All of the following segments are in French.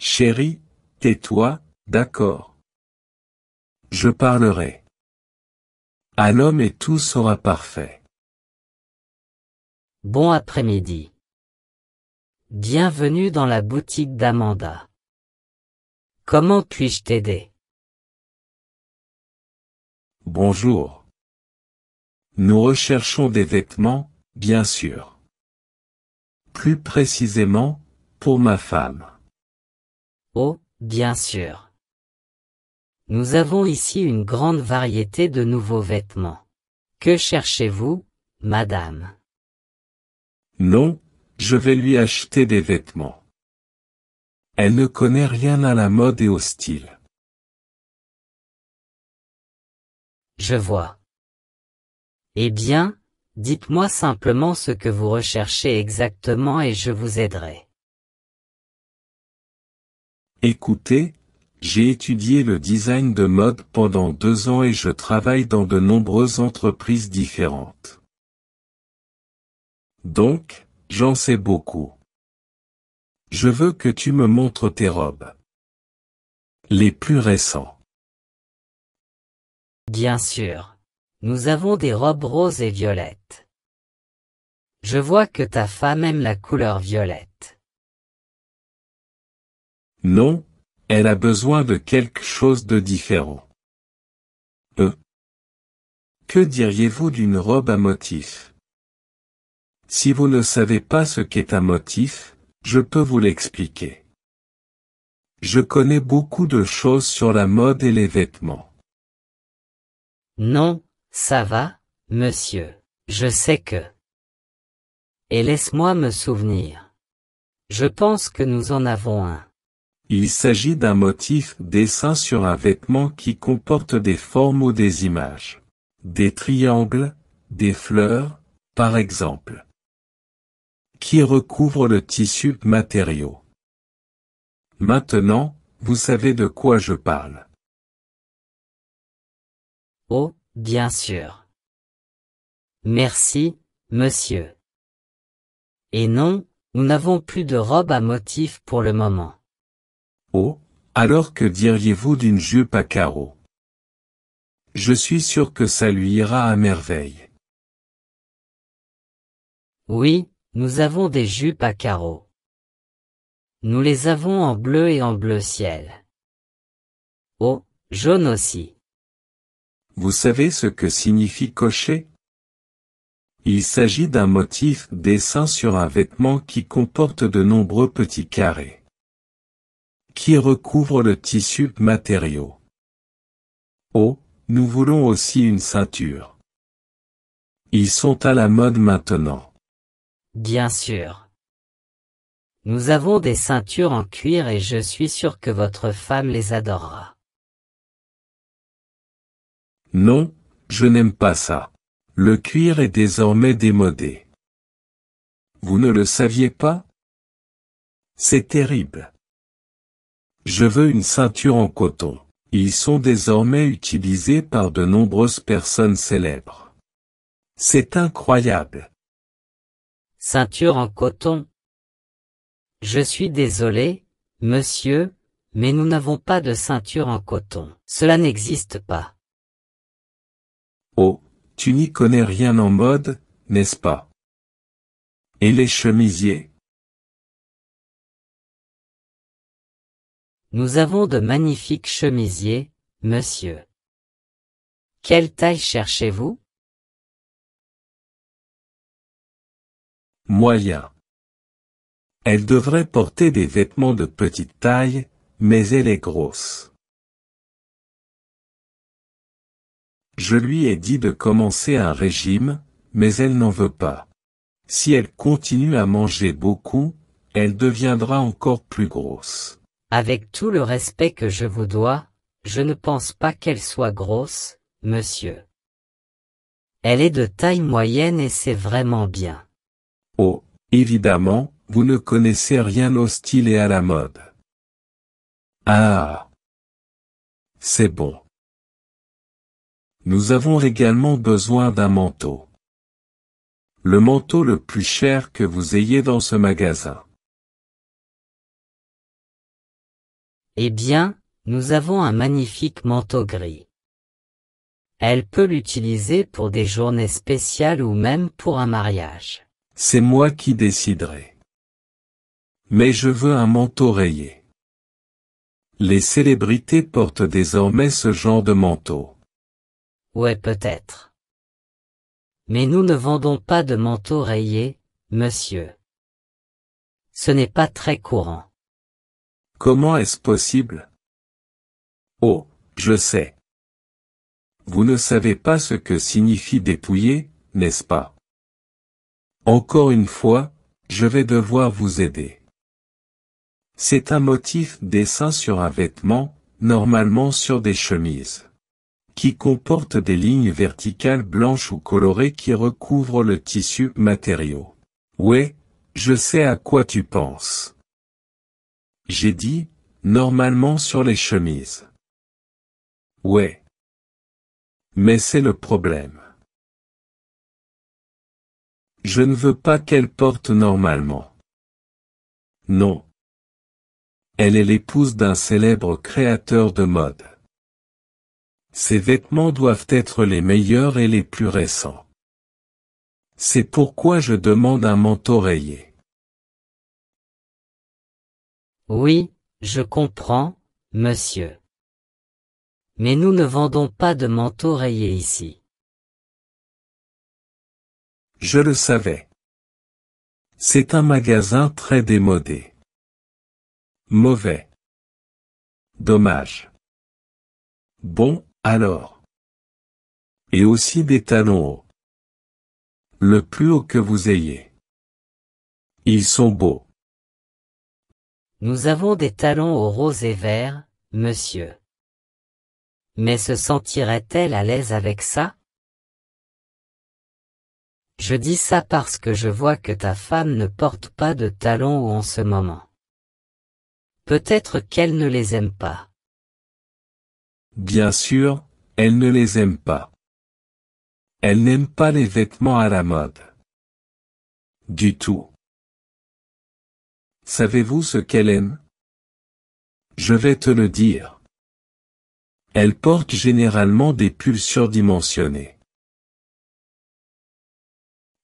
Chérie, tais-toi, d'accord. Je parlerai. Un homme et tout sera parfait. Bon après-midi. Bienvenue dans la boutique d'Amanda. Comment puis-je t'aider? Bonjour. Nous recherchons des vêtements, bien sûr. Plus précisément, pour ma femme. Oh, bien sûr. Nous avons ici une grande variété de nouveaux vêtements. Que cherchez-vous, madame? Non, je vais lui acheter des vêtements. Elle ne connaît rien à la mode et au style. Je vois. Eh bien, dites-moi simplement ce que vous recherchez exactement et je vous aiderai. Écoutez, j'ai étudié le design de mode pendant 2 ans et je travaille dans de nombreuses entreprises différentes. Donc, j'en sais beaucoup. Je veux que tu me montres tes robes. Les plus récents. Bien sûr. Nous avons des robes roses et violettes. Je vois que ta femme aime la couleur violette. Non, elle a besoin de quelque chose de différent. Que diriez-vous d'une robe à motif? Si vous ne savez pas ce qu'est un motif, je peux vous l'expliquer. Je connais beaucoup de choses sur la mode et les vêtements. Non, ça va, monsieur. Je sais que. Et laisse-moi me souvenir. Je pense que nous en avons un. Il s'agit d'un motif dessin sur un vêtement qui comporte des formes ou des images. Des triangles, des fleurs, par exemple. Qui recouvre le tissu matériau. Maintenant, vous savez de quoi je parle. Oh, bien sûr. Merci, monsieur. Et non, nous n'avons plus de robe à motif pour le moment. Oh, alors que diriez-vous d'une jupe à carreaux? Je suis sûr que ça lui ira à merveille. Oui, nous avons des jupes à carreaux. Nous les avons en bleu et en bleu ciel. Oh, jaune aussi. Vous savez ce que signifie cocher? Il s'agit d'un motif dessin sur un vêtement qui comporte de nombreux petits carrés. Qui recouvre le tissu matériau. Oh, nous voulons aussi une ceinture. Ils sont à la mode maintenant. Bien sûr. Nous avons des ceintures en cuir et je suis sûr que votre femme les adorera. Non, je n'aime pas ça. Le cuir est désormais démodé. Vous ne le saviez pas? C'est terrible. Je veux une ceinture en coton. Ils sont désormais utilisés par de nombreuses personnes célèbres. C'est incroyable. Ceinture en coton. Je suis désolé, monsieur, mais nous n'avons pas de ceinture en coton. Cela n'existe pas. Oh, tu n'y connais rien en mode, n'est-ce pas? Et les chemisiers? Nous avons de magnifiques chemisiers, monsieur. Quelle taille cherchez-vous? Moyen. Elle devrait porter des vêtements de petite taille, mais elle est grosse. Je lui ai dit de commencer un régime, mais elle n'en veut pas. Si elle continue à manger beaucoup, elle deviendra encore plus grosse. Avec tout le respect que je vous dois, je ne pense pas qu'elle soit grosse, monsieur. Elle est de taille moyenne et c'est vraiment bien. Oh, évidemment, vous ne connaissez rien au style et à la mode. Ah! C'est bon. Nous avons également besoin d'un manteau. Le manteau le plus cher que vous ayez dans ce magasin. Eh bien, nous avons un magnifique manteau gris. Elle peut l'utiliser pour des journées spéciales ou même pour un mariage. C'est moi qui déciderai. Mais je veux un manteau rayé. Les célébrités portent désormais ce genre de manteau. Ouais, peut-être. Mais nous ne vendons pas de manteaux rayés, monsieur. Ce n'est pas très courant. Comment est-ce possible? Oh, je sais. Vous ne savez pas ce que signifie dépouiller, n'est-ce pas? Encore une fois, je vais devoir vous aider. C'est un motif dessin sur un vêtement, normalement sur des chemises, qui comporte des lignes verticales blanches ou colorées qui recouvrent le tissu matériau. Ouais, je sais à quoi tu penses. J'ai dit, normalement sur les chemises. Ouais. Mais c'est le problème. Je ne veux pas qu'elle porte normalement. Non. Elle est l'épouse d'un célèbre créateur de mode. Ses vêtements doivent être les meilleurs et les plus récents. C'est pourquoi je demande un manteau rayé. Oui, je comprends, monsieur. Mais nous ne vendons pas de manteaux rayés ici. Je le savais. C'est un magasin très démodé. Mauvais. Dommage. Bon, alors. Et aussi des talons hauts. Le plus haut que vous ayez. Ils sont beaux. Nous avons des talons au rose et vert, monsieur. Mais se sentirait-elle à l'aise avec ça? Je dis ça parce que je vois que ta femme ne porte pas de talons hauts en ce moment. Peut-être qu'elle ne les aime pas. Bien sûr, elle ne les aime pas. Elle n'aime pas les vêtements à la mode. Du tout. Savez-vous ce qu'elle aime? Je vais te le dire. Elle porte généralement des pulls surdimensionnés.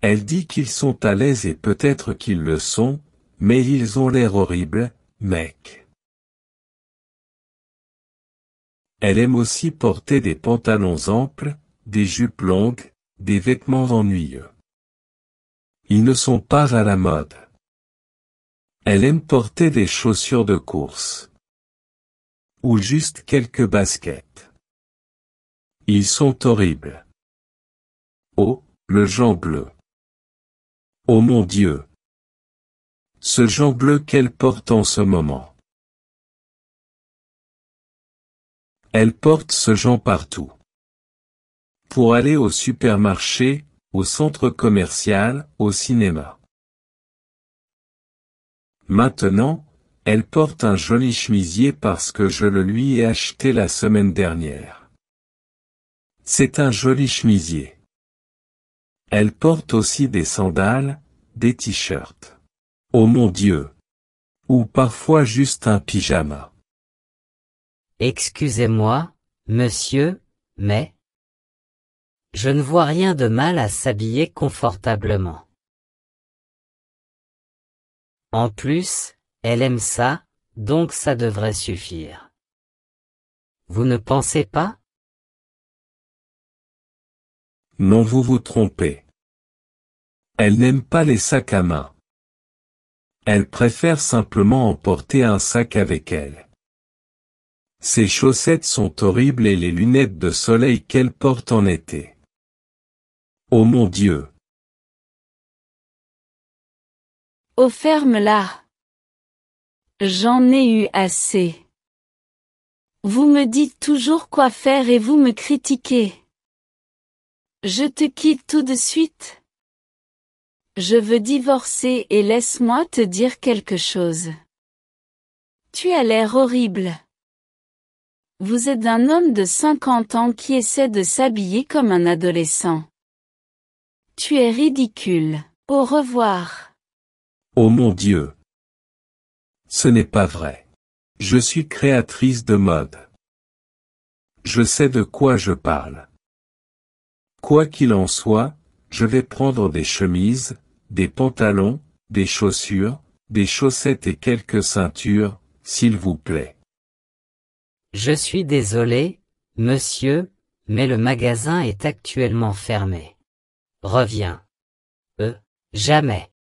Elle dit qu'ils sont à l'aise et peut-être qu'ils le sont, mais ils ont l'air horribles, mec. Elle aime aussi porter des pantalons amples, des jupes longues, des vêtements ennuyeux. Ils ne sont pas à la mode. Elle aime porter des chaussures de course. Ou juste quelques baskets. Ils sont horribles. Oh, le Jean bleu. Oh mon Dieu. Ce Jean bleu qu'elle porte en ce moment. Elle porte ce Jean partout. Pour aller au supermarché, au centre commercial, au cinéma. Maintenant, elle porte un joli chemisier parce que je le lui ai acheté la semaine dernière. C'est un joli chemisier. Elle porte aussi des sandales, des t-shirts. Oh mon Dieu! Ou parfois juste un pyjama. Excusez-moi, monsieur, mais je ne vois rien de mal à s'habiller confortablement. En plus, elle aime ça, donc ça devrait suffire. Vous ne pensez pas? Non, vous vous trompez. Elle n'aime pas les sacs à main. Elle préfère simplement emporter un sac avec elle. Ses chaussettes sont horribles et les lunettes de soleil qu'elle porte en été. Oh mon Dieu! Oh, ferme-la. J'en ai eu assez. Vous me dites toujours quoi faire et vous me critiquez. Je te quitte tout de suite. Je veux divorcer et laisse-moi te dire quelque chose. Tu as l'air horrible. Vous êtes un homme de 50 ans qui essaie de s'habiller comme un adolescent. Tu es ridicule. Au revoir. Oh mon Dieu! Ce n'est pas vrai. Je suis créatrice de mode. Je sais de quoi je parle. Quoi qu'il en soit, je vais prendre des chemises, des pantalons, des chaussures, des chaussettes et quelques ceintures, s'il vous plaît. Je suis désolé, monsieur, mais le magasin est actuellement fermé. Reviens. Jamais.